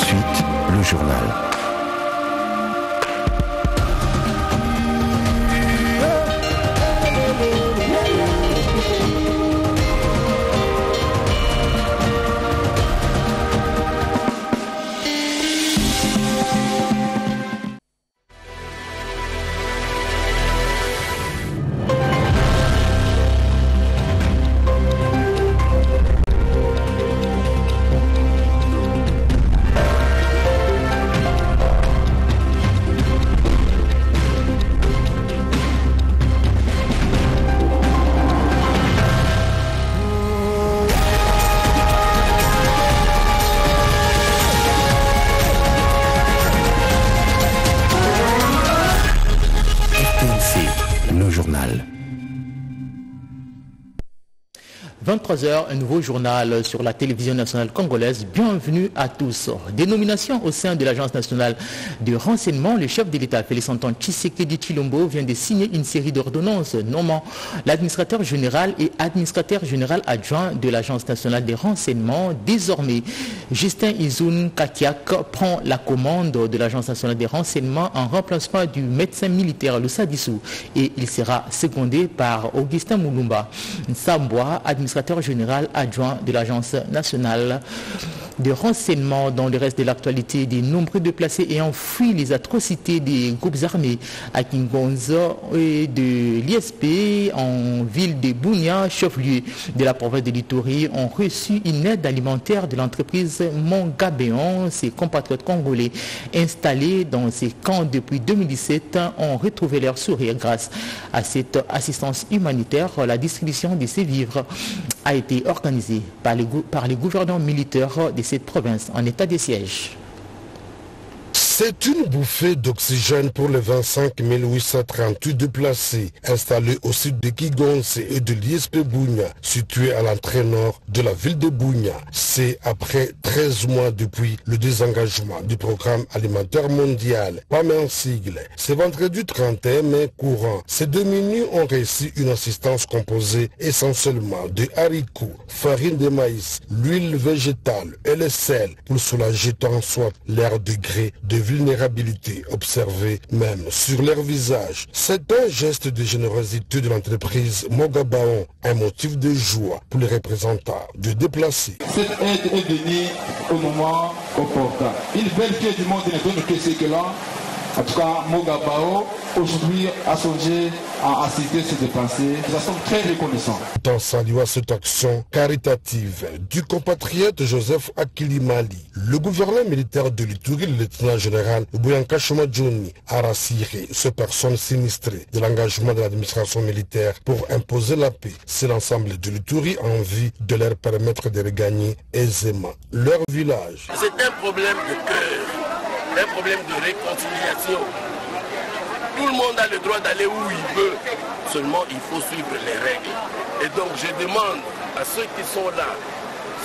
suite, le journal. Le journal. 23h, un nouveau journal sur la télévision nationale congolaise. Bienvenue à tous. Dénomination au sein de l'Agence nationale de renseignement, le chef de l'État, Félix-Antoine Tshisekedi Tshilombo, vient de signer une série d'ordonnances nommant l'administrateur général et administrateur général adjoint de l'Agence nationale de renseignement. Désormais, Justin Izoun Katiak prend la commande de l'Agence nationale de renseignement en remplacement du médecin militaire Loussa Dissou et il sera secondé par Augustin Moulumba Nsambwa, administrateur général adjoint de l'Agence nationale de renseignement. Dans le reste de l'actualité, des nombreux déplacés ayant fui les atrocités des groupes armés à Kingonzo et de l'ISP en ville de Bunia, chef-lieu de la province de l'Ituri, ont reçu une aide alimentaire de l'entreprise Mongabéon. Ces compatriotes congolais installés dans ces camps depuis 2017 ont retrouvé leur sourire grâce à cette assistance humanitaire. La distribution de ces vivres a été organisée par les gouverneurs militaires de cette province en état de siège. C'est une bouffée d'oxygène pour les 25 838 déplacés installés au sud de Kigonse et de l'ISP Bunia, situé à l'entrée nord de la ville de Bunia. C'est après 13 mois depuis le désengagement du programme alimentaire mondial, PAM en sigle. Ce vendredi 31 mai courant, ces démunis ont reçu une assistance composée essentiellement de haricots, farine de maïs, l'huile végétale et le sel pour soulager tant soit leur degré de vulnérabilité observée même sur leur visage. C'est un geste de générosité de l'entreprise Mogabaon, un motif de joie pour les représentants de déplacés. Cette aide est venue au moment opportun. Une belle fête du monde ne donne que ce que là. En tout cas, Mogabao, aujourd'hui, a songé à assister ces dépensés. Nous sommes très reconnaissants. Dans saluant cette action caritative du compatriote Joseph Akilimali, le gouverneur militaire de l'Ituri, le lieutenant général Bouyanka Chomadjouni, a rassuré ces personnes sinistrées de l'engagement de l'administration militaire pour imposer la paix. C'est l'ensemble de l'Ituri en vue de leur permettre de regagner aisément leur village. C'est un problème de cœur. Un problème de réconciliation. Tout le monde a le droit d'aller où il veut. Seulement, il faut suivre les règles. Et donc, je demande à ceux qui sont là,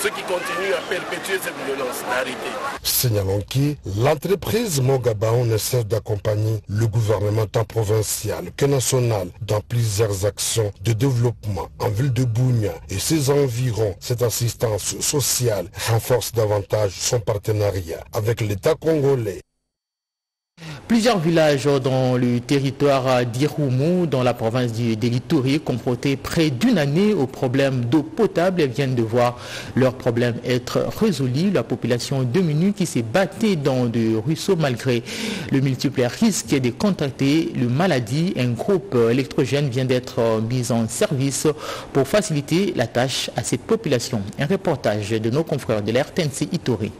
ceux qui continuent à perpétuer cette violence, d'arrêter. Signalons que l'entreprise Mogabaon ne cesse d'accompagner le gouvernement tant provincial que national dans plusieurs actions de développement en ville de Bunia et ses environs. Cette assistance sociale renforce davantage son partenariat avec l'État congolais. Plusieurs villages dans le territoire d'Irumu, dans la province de l'Ituri, confrontés près d'une année aux problèmes d'eau potable, viennent de voir leurs problèmes être résolus. La population diminue qui s'est battue dans des ruisseaux malgré le multiple risque de contracter le maladie. Un groupe électrogène vient d'être mis en service pour faciliter la tâche à cette population. Un reportage de nos confrères de l'RTNC Ituri.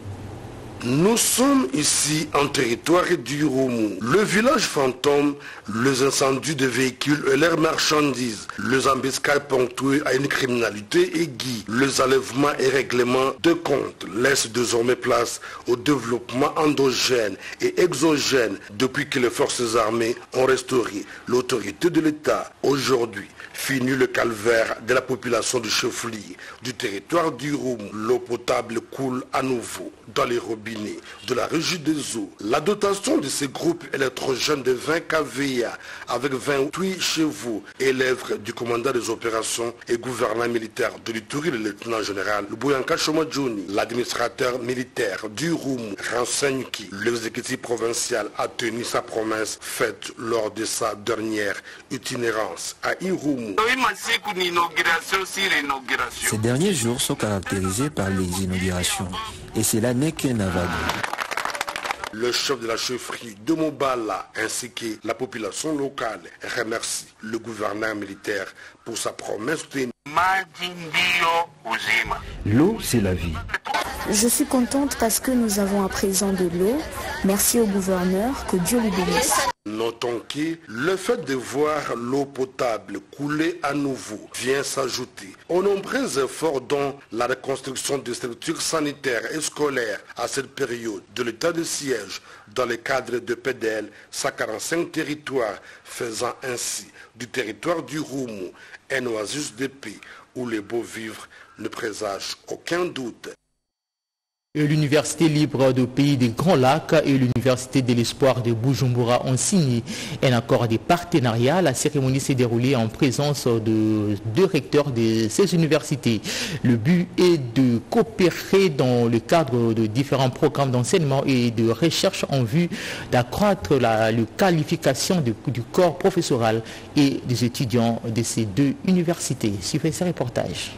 Nous sommes ici en territoire d'Irumu. Le village fantôme, les incendies de véhicules et leurs marchandises, les embuscades ponctuées à une criminalité aiguë, les enlèvements et règlements de comptes laissent désormais place au développement endogène et exogène depuis que les forces armées ont restauré l'autorité de l'État. Aujourd'hui, fini le calvaire de la population du chef-lieu du territoire d'Irumu. L'eau potable coule à nouveau dans les robinets robinet de la régie des eaux. La dotation de ces groupes électrogènes de 20 kVA avec 28 chevaux élève du commandant des opérations et gouverneur militaire de l'Ituri, le lieutenant-général Bouyanka Chomodjouni. L'administrateur militaire du Roumou renseigne que l'exécutif provincial a tenu sa promesse faite lors de sa dernière itinérance à Iroumou. Ces derniers jours sont caractérisés par les inaugurations et cela n'est qu'un avague. Le chef de la chefferie de Mobala ainsi que la population locale remercie le gouverneur militaire pour sa promesse tenue. L'eau, c'est la vie. Je suis contente parce que nous avons à présent de l'eau. Merci au gouverneur, que Dieu lui bénisse. Notons que le fait de voir l'eau potable couler à nouveau vient s'ajouter aux nombreux efforts dont la reconstruction des structures sanitaires et scolaires à cette période de l'état de siège dans le cadre de PDL 145 territoires, faisant ainsi du territoire du Roumou un oasis de paix où les beaux vivres ne présagent aucun doute. L'Université libre du pays des Grands Lacs et l'Université de l'Espoir de Bujumbura ont signé un accord de partenariat. La cérémonie s'est déroulée en présence de deux recteurs de ces universités. Le but est de coopérer dans le cadre de différents programmes d'enseignement et de recherche en vue d'accroître la qualification du corps professoral et des étudiants de ces deux universités. Suivez ce reportage.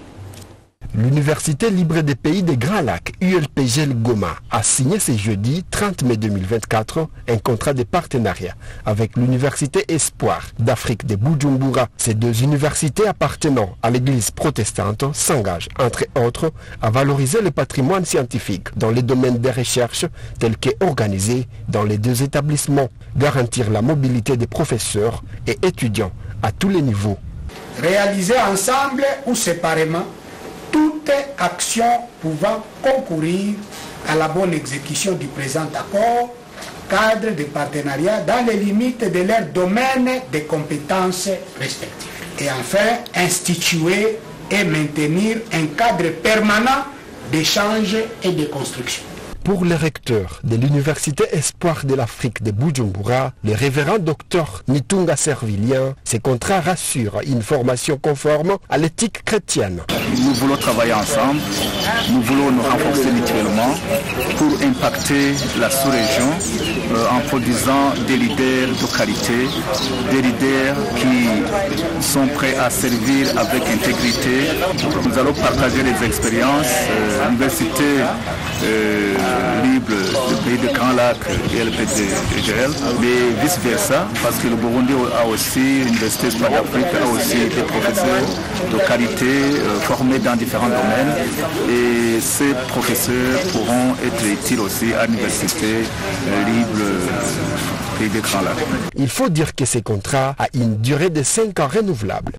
L'Université libre des pays des Grands Lacs, ULPGL Goma, a signé ce jeudi 30 mai 2024 un contrat de partenariat avec l'Université Espoir d'Afrique de Bujumbura. Ces deux universités appartenant à l'Église protestante s'engagent, entre autres, à valoriser le patrimoine scientifique dans les domaines des recherches tels qu'organisés dans les deux établissements, garantir la mobilité des professeurs et étudiants à tous les niveaux. Réaliser ensemble ou séparément toute action pouvant concourir à la bonne exécution du présent accord, cadre de partenariat dans les limites de leur domaine de compétences respectifs. Et enfin, instituer et maintenir un cadre permanent d'échange et de construction. Pour le recteur de l'Université Espoir de l'Afrique de Bujumbura, le révérend docteur Nitunga Servilien, ces contrats rassurent une formation conforme à l'éthique chrétienne. Nous voulons travailler ensemble, nous voulons nous renforcer mutuellement pour impacter la sous-région en produisant des leaders de qualité, des leaders qui sont prêts à servir avec intégrité. Nous allons partager les expériences, l'université libre du pays de Grands Lacs et le PDGL, mais vice-versa, parce que le Burundi a aussi, l'Université Espoir d'Afrique a aussi des professeurs de qualité formés dans différents domaines, et ces professeurs pourront être utiles aussi à l'Université libre du pays de Grands Lacs. Il faut dire que ces contrats a une durée de 5 ans renouvelable.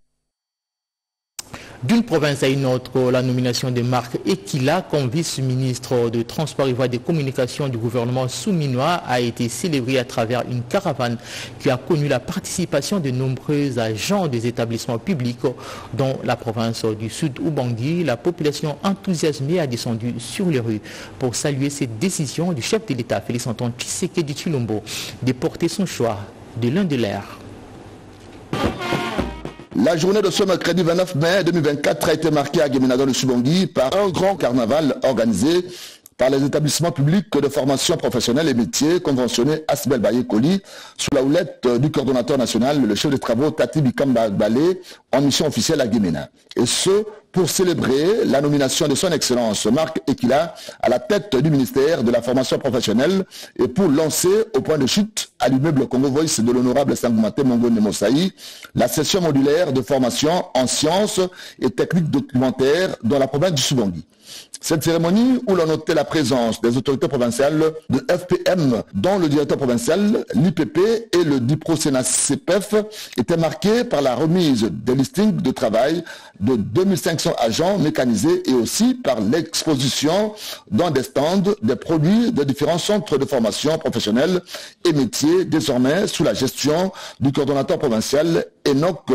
D'une province à une autre, la nomination de Marc Ekila comme vice-ministre de Transport et Voies de Communication du gouvernement souminois a été célébrée à travers une caravane qui a connu la participation de nombreux agents des établissements publics dans la province du Sud Ubangui. La population enthousiasmée a descendu sur les rues pour saluer cette décision du chef de l'État, Félix-Antoine Tshisekedi Tshilombo, de porter son choix de l'un de l'air. La journée de ce mercredi 29 mai 2024 a été marquée à Guémena dans le Subangui par un grand carnaval organisé par les établissements publics de formation professionnelle et métiers conventionnés Asbel Baye-Koli sous la houlette du coordonnateur national, le chef de travaux Tati Bikamba Balé, en mission officielle à Guémena. Et ce, pour célébrer la nomination de son Excellence Marc Ekila à la tête du ministère de la formation professionnelle et pour lancer au point de chute à l'immeuble Congo Voice de l'honorable Sangoumate Mongone Mosaï la session modulaire de formation en sciences et techniques documentaires dans la province du Subangui. Cette cérémonie, où l'on notait la présence des autorités provinciales de FPM, dont le directeur provincial, l'IPP et le DIPRO-SENA-CPF, était marquée par la remise des listings de travail de 2500 agents mécanisés et aussi par l'exposition dans des stands des produits de différents centres de formation professionnelle et métiers, désormais sous la gestion du coordonnateur provincial Enoch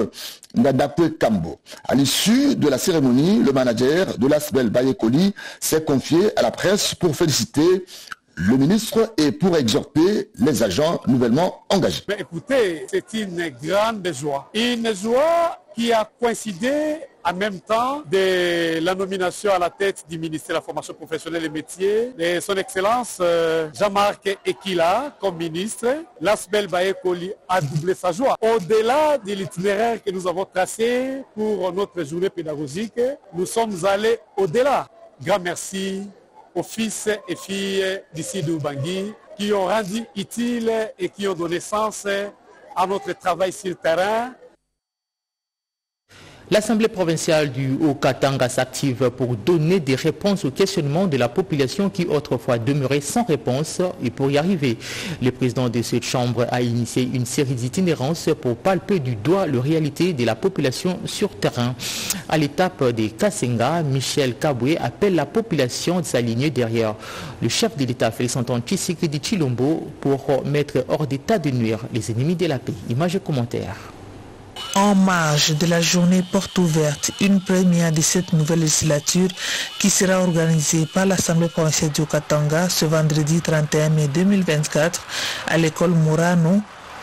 Ngadapé Kambo. À l'issue de la cérémonie, le manager de l'Asbel Baye-Koli s'est confié à la presse pour féliciter le ministre et pour exhorter les agents nouvellement engagés. Mais écoutez, c'est une grande joie. Une joie qui a coïncidé en même temps de la nomination à la tête du ministère de la formation professionnelle et métiers de son Excellence Jean-Marc Ekila comme ministre. L'Asbel Baye-Koli a doublé sa joie. Au-delà de l'itinéraire que nous avons tracé pour notre journée pédagogique, nous sommes allés au-delà. Grand merci aux fils et filles d'ici d'Ubangui qui ont rendu utile et qui ont donné sens à notre travail sur le terrain. L'Assemblée provinciale du Haut-Katanga s'active pour donner des réponses aux questionnements de la population qui autrefois demeurait sans réponse. Et pour y arriver, le président de cette chambre a initié une série d'itinérances pour palper du doigt la réalité de la population sur terrain. À l'étape des Kasenga, Michel Kaboué appelle la population de s'aligner derrière le chef de l'État Félix-Antoine Tshisekedi Tshilombo pour mettre hors d'état de nuire les ennemis de la paix. Images et commentaires. En marge de la journée porte ouverte, une première de cette nouvelle législature qui sera organisée par l'Assemblée provinciale du Haut-Katanga ce vendredi 31 mai 2024 à l'école Murano,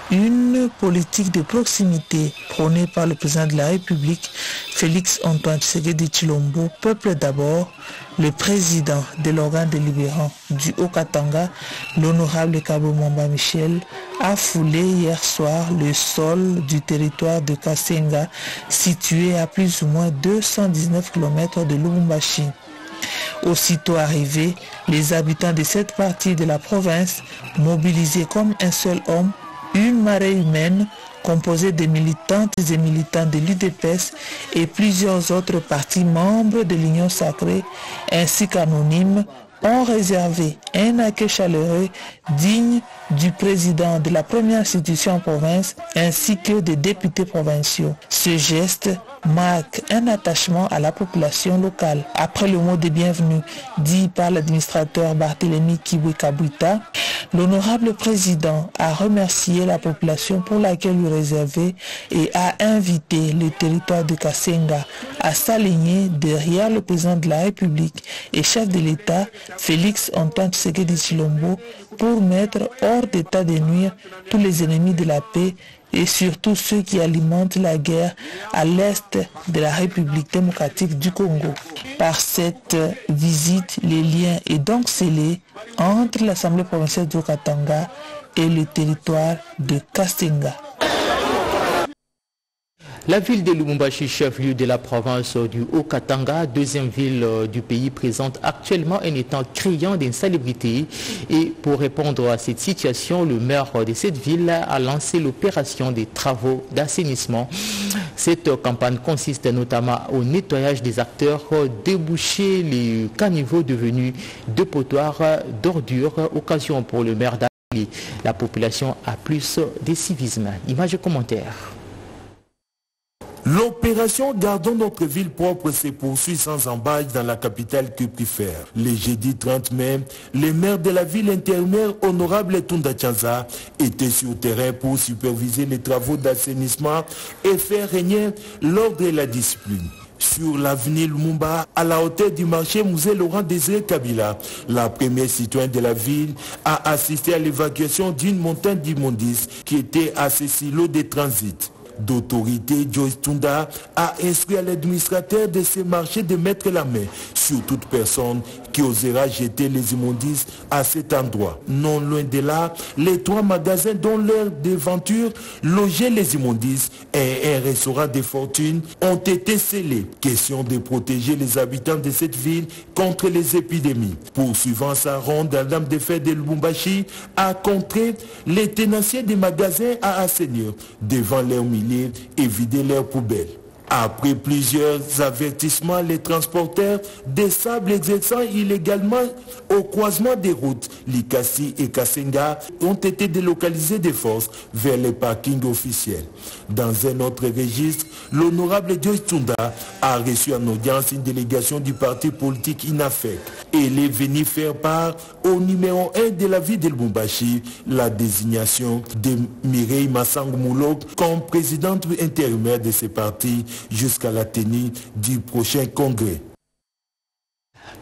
une politique de proximité prônée par le président de la République, Félix-Antoine Tshisekedi Tshilombo, peuple d'abord. Le président de l'organe délibérant du Haut-Katanga, l'honorable Kabo Mwamba Michel, a foulé hier soir le sol du territoire de Kasenga, situé à plus ou moins 219 km de Lubumbashi. Aussitôt arrivés, les habitants de cette partie de la province, mobilisés comme un seul homme, une marée humaine, composée de militantes et militants de l'UDPS et plusieurs autres partis membres de l'Union sacrée, ainsi qu'anonymes, ont réservé un accueil chaleureux digne du président de la première institution en province ainsi que des députés provinciaux. Ce geste marque un attachement à la population locale. Après le mot de bienvenue dit par l'administrateur Barthélemy Kibwe-Kabuita, l'honorable président a remercié la population pour l'accueil lui réservé et a invité le territoire de Kasenga à s'aligner derrière le président de la République et chef de l'État, Félix-Antoine Tshisekedi Tshilombo, pour mettre hors d'état de nuire tous les ennemis de la paix et surtout ceux qui alimentent la guerre à l'est de la République démocratique du Congo. Par cette visite, les liens est donc scellé entre l'Assemblée provinciale du Haut-Katanga et le territoire de Kasenga. La ville de Lubumbashi, chef-lieu de la province du Haut-Katanga, deuxième ville du pays, présente actuellement un état criant d'insalubrité. Et pour répondre à cette situation, le maire de cette ville a lancé l'opération des travaux d'assainissement. Cette campagne consiste notamment au nettoyage des acteurs, déboucher les caniveaux devenus dépotoirs d'ordures, occasion pour le maire d'appeler la population à plus de civisme. Images et commentaires. L'opération Gardons notre ville propre se poursuit sans embâche dans la capitale que préfère. Le jeudi 30 mai, le maire de la ville intérimaire, honorable Tunda Tchanza, était sur le terrain pour superviser les travaux d'assainissement et faire régner l'ordre et la discipline. Sur l'avenue Lumumba, à la hauteur du marché musée Laurent Désiré Kabila, la première citoyenne de la ville a assisté à l'évacuation d'une montagne d'immondices qui était à ce silo de transit. D'autorité, Joyce Tunda a instruit à l'administrateur de ce marché de mettre la main sur toute personne qui osera jeter les immondices à cet endroit. Non loin de là, les 3 magasins dont l'heure d'aventure logeaient les immondices et un restaurant de fortune ont été scellés. Question de protéger les habitants de cette ville contre les épidémies. Poursuivant sa ronde, la dame de fête de Lubumbashi a contré les tenanciers des magasins à assainir devant leurs milliers et vider leurs poubelles. Après plusieurs avertissements, les transporteurs des sables exerçant illégalement au croisement des routes Likasi et Kasenga ont été délocalisés de force vers les parkings officiels. Dans un autre registre, l'honorable Joyce Tunda a reçu en audience une délégation du parti politique INAFEC. Elle est venue faire part au numéro 1 de la ville de Lubumbashi la désignation de Mireille Massang Moulok comme présidente intérimaire de ce parti jusqu'à la tenue du prochain congrès.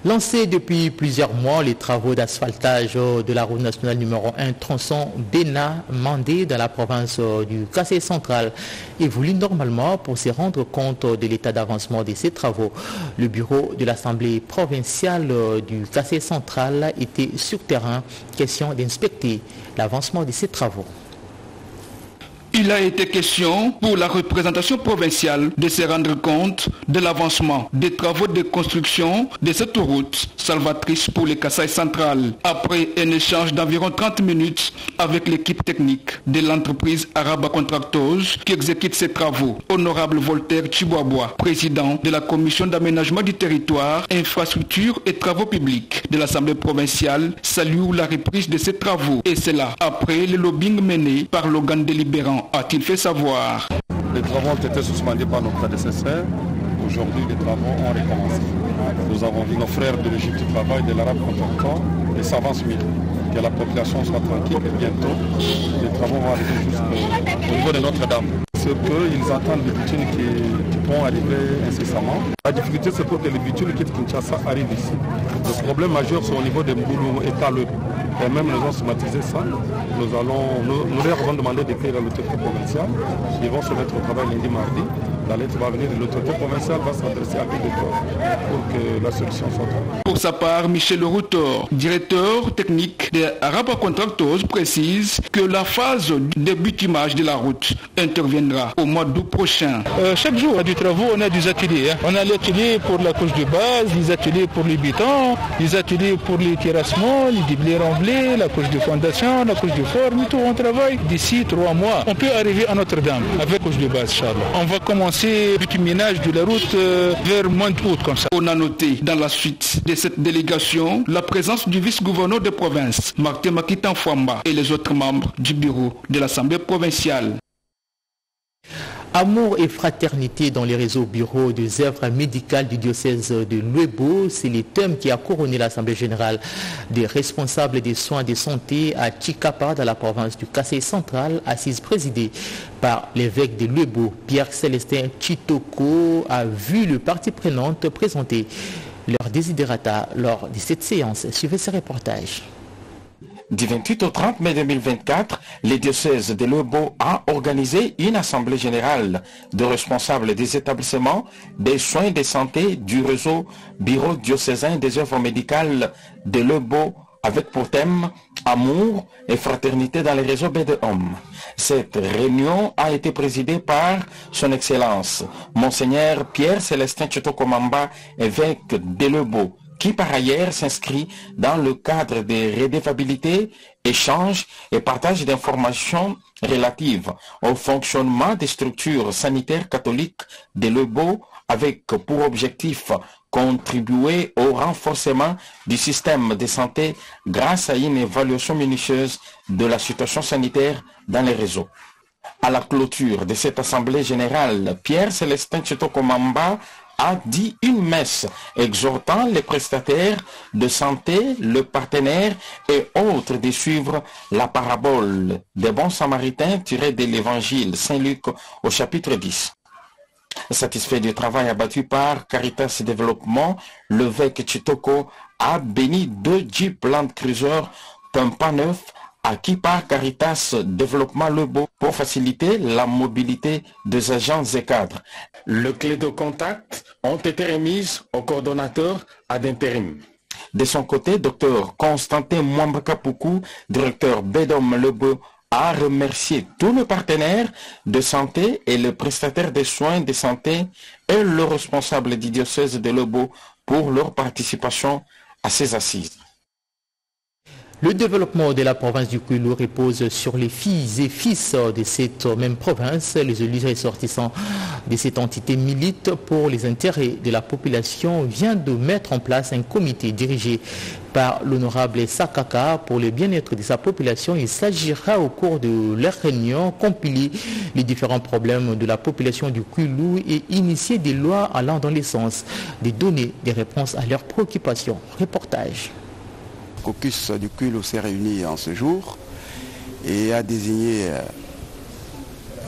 Lancés depuis plusieurs mois, les travaux d'asphaltage de la route nationale numéro 1 tronçon Béna-Mandé dans la province du Kassai central évoluent normalement. Pour se rendre compte de l'état d'avancement de ces travaux, le bureau de l'Assemblée provinciale du Kassai central était sur terrain, question d'inspecter l'avancement de ces travaux. Il a été question pour la représentation provinciale de se rendre compte de l'avancement des travaux de construction de cette route salvatrice pour le Kassai central. Après un échange d'environ 30 minutes avec l'équipe technique de l'entreprise Araba Contractors qui exécute ces travaux, Honorable Voltaire Chiboabois, président de la commission d'aménagement du territoire, infrastructure et travaux publics de l'Assemblée provinciale, salue la reprise de ces travaux. Et cela après le lobbying mené par l'organe délibérant, a-t-il fait savoir. Les travaux ont été suspendus par nos prédécesseurs. Aujourd'hui, les travaux ont recommencé. Nous avons vu nos frères de l'Égypte du travail, de l'Arabe Contractor, et ça avance mieux. Que la population soit tranquille et bientôt, les travaux vont arriver jusqu'au niveau de Notre-Dame. C'est qu'ils attendent les bitumes qui vont arriver incessamment. La difficulté, c'est pour que les bitumes qui quittent Kinshasa arrivent ici. Le problème majeur, c'est au niveau des Mboulou et Taleux. Et même nous avons systématisé ça. Nous leur avons demandé d'écrire à l'autorité provinciale. Ils vont se mettre au travail lundi, mardi. La lettre va venir de l'autorité provinciale, va s'adresser à l'auditeur pour que la solution soit trouvée. Pour sa part, Michel Routor, directeur technique des Araba Contractors, précise que la phase de bitumage de la route interviendra au mois d'août prochain. Chaque jour, du travaux, on a des ateliers. On a l'atelier pour la couche de base, les ateliers pour les bétons, les ateliers pour les terrassements, les déblais remblés, la couche de fondation, la couche de forme, tout. On travaille d'ici 3 mois. On peut arriver à Notre-Dame avec couche de base, Charles. On va commencer le bituminage de la route vers mois d'août comme ça. On a noté dans la suite de cette délégation la présence du vice-gouverneur de province, Martin Makitan Fouamba, et les autres membres du bureau de l'Assemblée provinciale. Amour et fraternité dans les réseaux bureaux des œuvres médicales du diocèse de Luebo, c'est le thème qui a couronné l'Assemblée générale des responsables des soins de santé à Chikapa dans la province du Kassai central, assise présidée par l'évêque de Luebo, Pierre-Célestin Chitoko, a vu le parti prenante présenter leur désiderata lors de cette séance. Suivez ce reportage. Du 28 au 30 mai 2024, le diocèse de Luebo a organisé une assemblée générale de responsables des établissements des soins de santé du réseau bureau diocésain des œuvres médicales de Luebo avec pour thème Amour et fraternité dans les réseaux BDOM. Cette réunion a été présidée par son Excellence, Monseigneur Pierre-Célestin Chitoko Mamba, évêque de Luebo, qui par ailleurs s'inscrit dans le cadre de redevabilité, échange et partage d'informations relatives au fonctionnement des structures sanitaires catholiques de Luebo avec pour objectif contribuer au renforcement du système de santé grâce à une évaluation minutieuse de la situation sanitaire dans les réseaux. À la clôture de cette assemblée générale, Pierre-Célestin Chitoko Mamba a dit une messe exhortant les prestataires de santé, le partenaire et autres de suivre la parabole des bons samaritains tirée de l'évangile Saint-Luc au chapitre 10. Satisfait du travail abattu par Caritas Développement, l'évêque Chitoko a béni 2 Jeep Land Cruiser Pumpa 9 acquis par Caritas Développement Luebo pour faciliter la mobilité des agents et cadres. Les clés de contact ont été remises au coordonnateur ad interim. De son côté, Dr Constantin Mwambakapoukou, directeur BEDOM Luebo, a remercié tous les partenaires de santé et les prestataires de soins de santé et le responsable du diocèse de Luebo pour leur participation à ces assises. Le développement de la province du Kwilu repose sur les filles et fils de cette même province. Les élus ressortissants de cette entité milite pour les intérêts de la population. Vient de mettre en place un comité dirigé par l'honorable Sakaka pour le bien-être de sa population. Il s'agira au cours de leur réunion compiler les différents problèmes de la population du Kwilu et initier des lois allant dans le sens de donner des réponses à leurs préoccupations. Reportage. Le caucus du Kwilu s'est réuni en ce jour et a désigné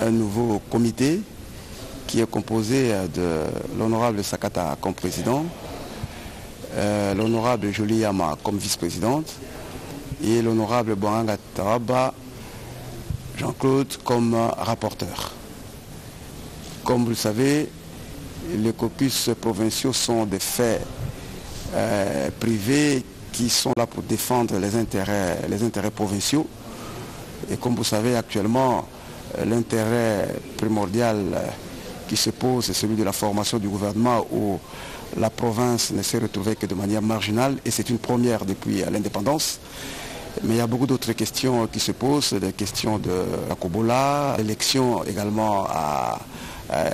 un nouveau comité qui est composé de l'honorable Sakata comme président, l'honorable Jolie Yama comme vice-présidente et l'honorable Boanga Taraba Jean-Claude comme rapporteur. Comme vous le savez, les caucus provinciaux sont des faits privés qui sont là pour défendre les intérêts provinciaux. Et comme vous savez actuellement, l'intérêt primordial qui se pose, c'est celui de la formation du gouvernement où la province ne s'est retrouvée que de manière marginale et c'est une première depuis l'indépendance. Mais il y a beaucoup d'autres questions qui se posent, des questions de la Kobola, l'élection également à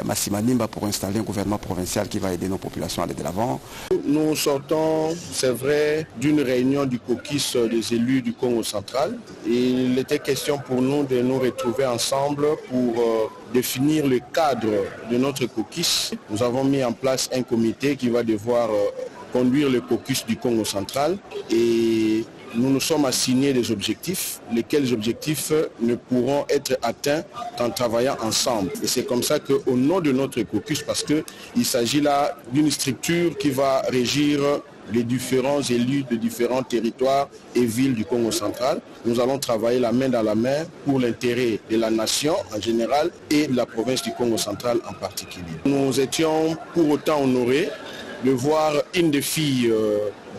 Massimanimba pour installer un gouvernement provincial qui va aider nos populations à aller de l'avant. Nous sortons, c'est vrai, d'une réunion du caucus des élus du Congo central. Il était question pour nous de nous retrouver ensemble pour définir le cadre de notre caucus. Nous avons mis en place un comité qui va devoir conduire le caucus du Congo central et nous nous sommes assignés des objectifs, lesquels objectifs ne pourront être atteints qu'en travaillant ensemble. Et c'est comme ça qu'au nom de notre caucus, parce qu'il s'agit là d'une structure qui va régir les différents élus de différents territoires et villes du Congo central, nous allons travailler la main dans la main pour l'intérêt de la nation en général et de la province du Congo central en particulier. Nous étions pour autant honorés de voir une des filles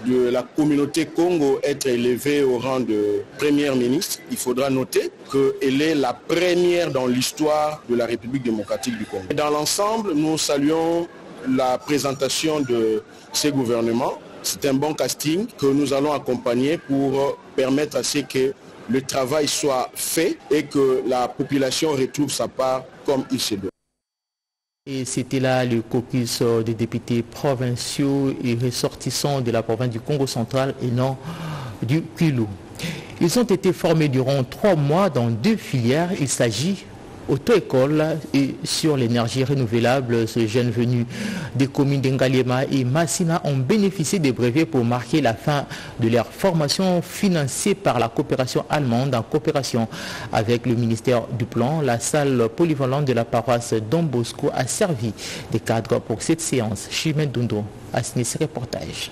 de la communauté Congo être élevée au rang de première ministre. Il faudra noter qu'elle est la première dans l'histoire de la République démocratique du Congo. Dans l'ensemble, nous saluons la présentation de ces gouvernements. C'est un bon casting que nous allons accompagner pour permettre à ce que le travail soit fait et que la population retrouve sa part comme il se doit. Et c'était là le caucus des députés provinciaux et ressortissants de la province du Congo central et non du Kwilu. Ils ont été formés durant 3 mois dans 2 filières. Il s'agit auto-école et sur l'énergie renouvelable. Ces jeunes venus des communes d'Engaliema et Massina ont bénéficié des brevets pour marquer la fin de leur formation financée par la coopération allemande en coopération avec le ministère du Plan. La salle polyvalente de la paroisse Don Bosco a servi de cadre pour cette séance. Chimène Dundo a signé ce reportage.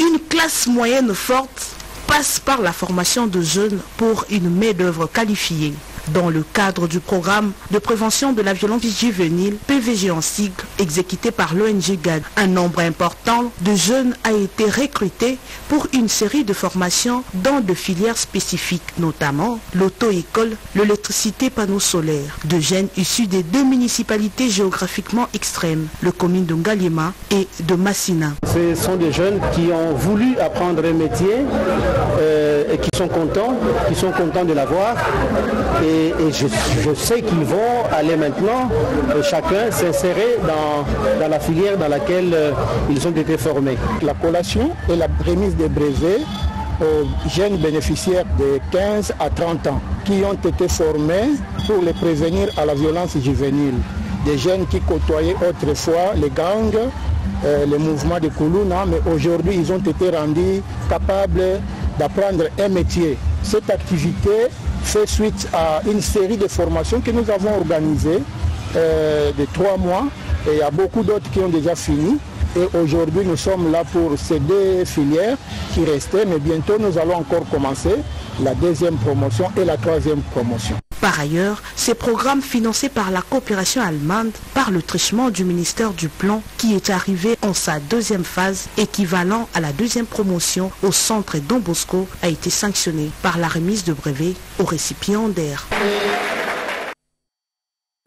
Une classe moyenne forte passe par la formation de jeunes pour une main-d'œuvre qualifiée. Dans le cadre du programme de prévention de la violence juvénile, PVG en sigle, exécuté par l'ONG GAD, un nombre important de jeunes a été recruté pour une série de formations dans de filières spécifiques, notamment l'auto-école, l'électricité panneaux solaires, de jeunes issus des 2 municipalités géographiquement extrêmes, le commune de Ngaliema et de Massina. Ce sont des jeunes qui ont voulu apprendre un métier et qui sont contents de l'avoir. Et je sais qu'ils vont aller maintenant, chacun s'insérer dans la filière dans laquelle ils ont été formés. La collation et la remise des brevets aux jeunes bénéficiaires de 15 à 30 ans qui ont été formés pour les prévenir à la violence juvénile. Des jeunes qui côtoyaient autrefois les gangs, les mouvements de Kuluna, mais aujourd'hui ils ont été rendus capables d'apprendre un métier. Cette activité fait suite à une série de formations que nous avons organisées de 3 mois et il y a beaucoup d'autres qui ont déjà fini. Et aujourd'hui, nous sommes là pour ces 2 filières qui restaient, mais bientôt nous allons encore commencer la 2e promotion et la 3e promotion. Par ailleurs, ces programmes financés par la coopération allemande par le truchement du ministère du Plan qui est arrivé en sa 2e phase, équivalent à la 2e promotion au centre Don Bosco, a été sanctionné par la remise de brevets aux récipiendaires.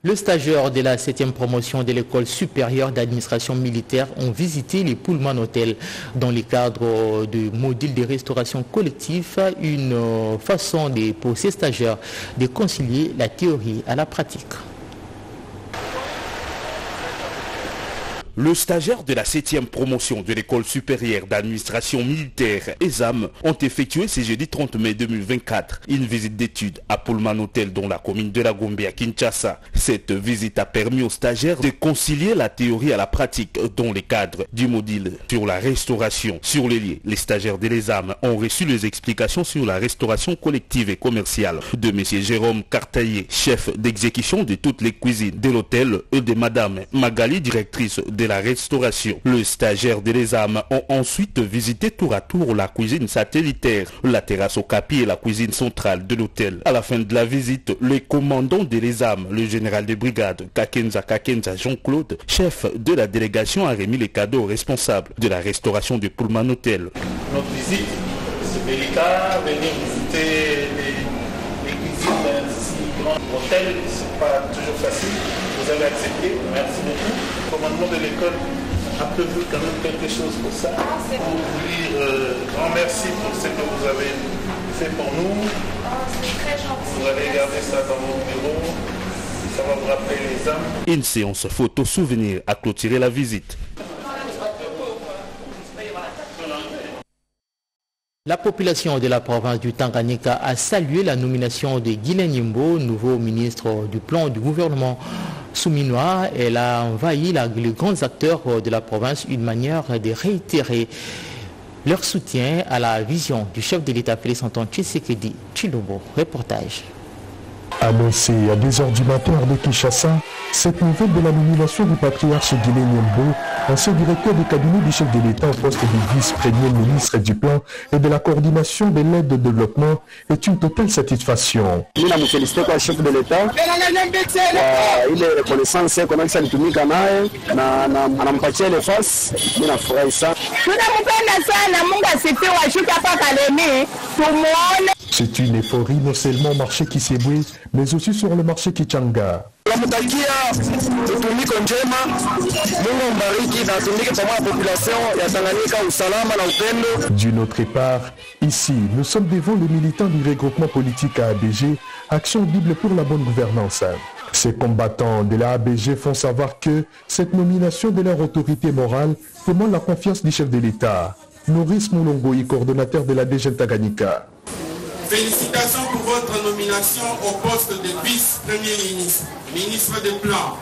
Les stagiaires de la 7e promotion de l'école supérieure d'administration militaire ont visité les Pullman Hotels dans le cadre du module de restauration collective, une façon pour ces stagiaires de concilier la théorie à la pratique. Le stagiaire de la 7e promotion de l'école supérieure d'administration militaire ESAM ont effectué ce jeudi 30 mai 2024 une visite d'études à Pullman Hotel dans la commune de la Gombe à Kinshasa. Cette visite a permis aux stagiaires de concilier la théorie à la pratique dans le cadre du module sur la restauration. Sur les lieux, les stagiaires de l'ESAM ont reçu les explications sur la restauration collective et commerciale de M. Jérôme Cartaillé, chef d'exécution de toutes les cuisines de l'hôtel, et de Mme Magali, directrice de de la restauration. Le stagiaire de l'ESAM ont ensuite visité tour à tour la cuisine satellitaire, la terrasse au capi et la cuisine centrale de l'hôtel. À la fin de la visite, le commandant de l'ESAM, le général de brigade Kakenza Jean-Claude, chef de la délégation, a remis les cadeaux aux responsables de la restauration du Pullman Hotel. Notre visite, c'est délicat, venir visiter les cuisines d'un si grand hôtel, c'est pas toujours facile. Vous avez accepté, merci beaucoup. Le commandement de l'école a prévu quand même quelque chose pour ça. Pour vous dire grand merci pour ce que vous avez fait pour nous. C'est très gentil. Vous allez garder ça dans mon bureau. Ça va vous rappeler les âmes. Une séance photo souvenir a clôturé la visite. La population de la province du Tanganyika a salué la nomination de Guilain Nyimbo, nouveau ministre du plan du gouvernement souminois. Elle a envahi les grands acteurs de la province, une manière de réitérer leur soutien à la vision du chef de l'État Félix-Antoine Tshisekedi Tshilombo. Reportage. Annoncé à 2h du matin de Kinshasa, cette nouvelle de la nomination du patriarche Guilain Nyimbo, ancien directeur du cabinet du chef de l'État au poste de vice-premier ministre du plan et de la coordination de l'aide au développement, est une totale satisfaction. Je me félicite pour le chef de l'État. Il est reconnaissant comment ça nous anampatia les faces. Il a fait ça. C'est une euphorie non seulement au marché Kisebwe, mais aussi sur le marché Kichanga. D'une autre part, ici, nous sommes devant les militants du regroupement politique ABG, Action Bible pour la bonne gouvernance. Ces combattants de la ABG font savoir que cette nomination de leur autorité morale témoigne la confiance du chef de l'État. Maurice Moulongoyi, coordonnateur de la DG Tanganyika. Félicitations pour votre nomination au poste de vice-premier ministre, ministre des Plans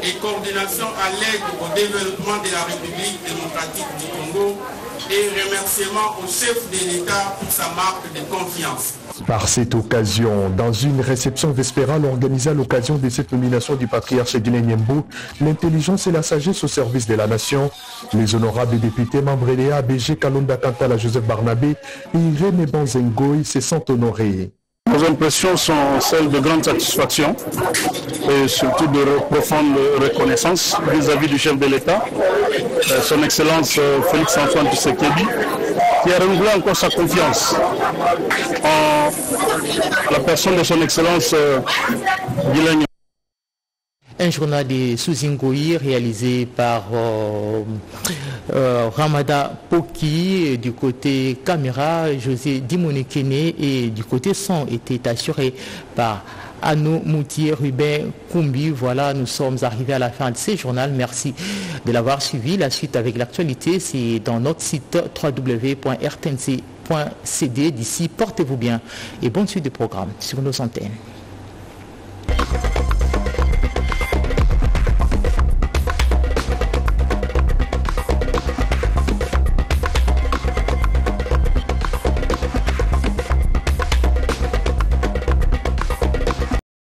et coordination à l'aide au développement de la République démocratique du Congo et remerciements au chef de l'État pour sa marque de confiance. Par cette occasion, dans une réception vespérale organisée à l'occasion de cette nomination du patriarche Guilain Nyimbo, l'intelligence et la sagesse au service de la nation, les honorables députés membres de l'ABG Kalonda Kantala Joseph Barnabé et Irene Banzengoy se sentent honorés. Nos impressions sont celles de grande satisfaction et surtout de profonde reconnaissance vis-à-vis du chef de l'État, son Excellence Félix-Antoine Tshisekedi, qui a renouvelé encore sa confiance en la personne de son Excellence Guilain Nyimbo. Un journal de Souzingoï réalisé par Ramada Poki du côté caméra, José Dimonekene et du côté son était assuré par Anno Moutier, Ruben Koumbi. Voilà, nous sommes arrivés à la fin de ce journal. Merci de l'avoir suivi. La suite avec l'actualité, c'est dans notre site www.rtnc.cd. D'ici, portez-vous bien et bonne suite de programme sur nos antennes.